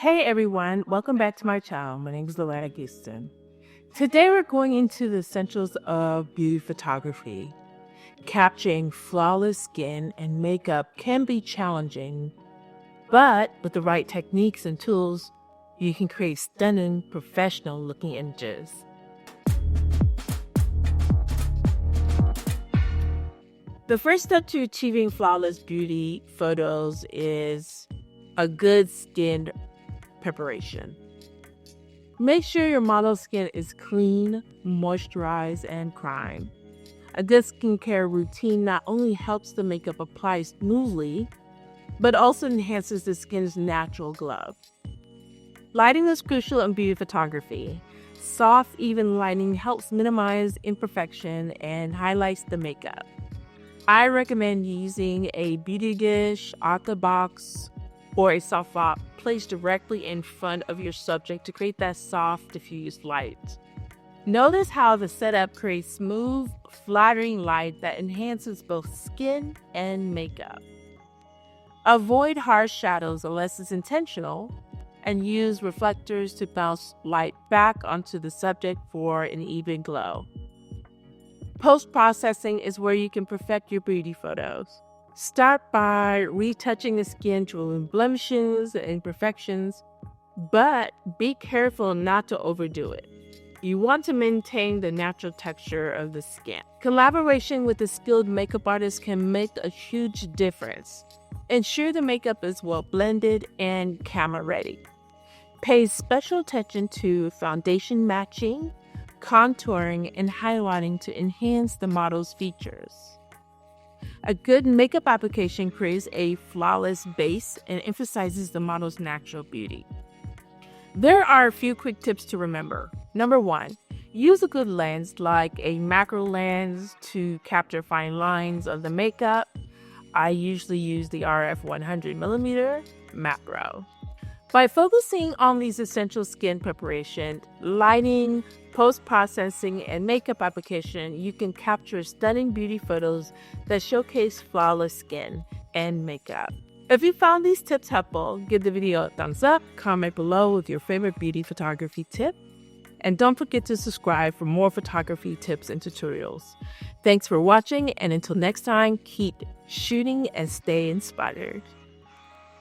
Hey everyone, welcome back to my channel. My name is Loretta Houston. Today we're going into the essentials of beauty photography. Capturing flawless skin and makeup can be challenging, but with the right techniques and tools, you can create stunning, professional looking images. The first step to achieving flawless beauty photos is a good skin preparation. Make sure your model's skin is clean, moisturized, and primed. A good skincare routine not only helps the makeup apply smoothly, but also enhances the skin's natural glow. Lighting is crucial in beauty photography. Soft, even lighting helps minimize imperfection and highlights the makeup. I recommend using a beauty dish, aqua box, or a soft spot placed directly in front of your subject to create that soft, diffused light. Notice how the setup creates smooth, flattering light that enhances both skin and makeup. Avoid harsh shadows unless it's intentional, and use reflectors to bounce light back onto the subject for an even glow. Post-processing is where you can perfect your beauty photos. Start by retouching the skin to remove blemishes and imperfections, but be careful not to overdo it. You want to maintain the natural texture of the skin. Collaboration with a skilled makeup artist can make a huge difference. Ensure the makeup is well blended and camera ready. Pay special attention to foundation matching, contouring, and highlighting to enhance the model's features. A good makeup application creates a flawless base and emphasizes the model's natural beauty. There are a few quick tips to remember. Number 1, use a good lens like a macro lens to capture fine lines of the makeup. I usually use the RF 100mm macro. By focusing on these essential skin preparation, lighting, post-processing, and makeup application, you can capture stunning beauty photos that showcase flawless skin and makeup. If you found these tips helpful, give the video a thumbs up, comment below with your favorite beauty photography tip, and don't forget to subscribe for more photography tips and tutorials. Thanks for watching, and until next time, keep shooting and stay inspired.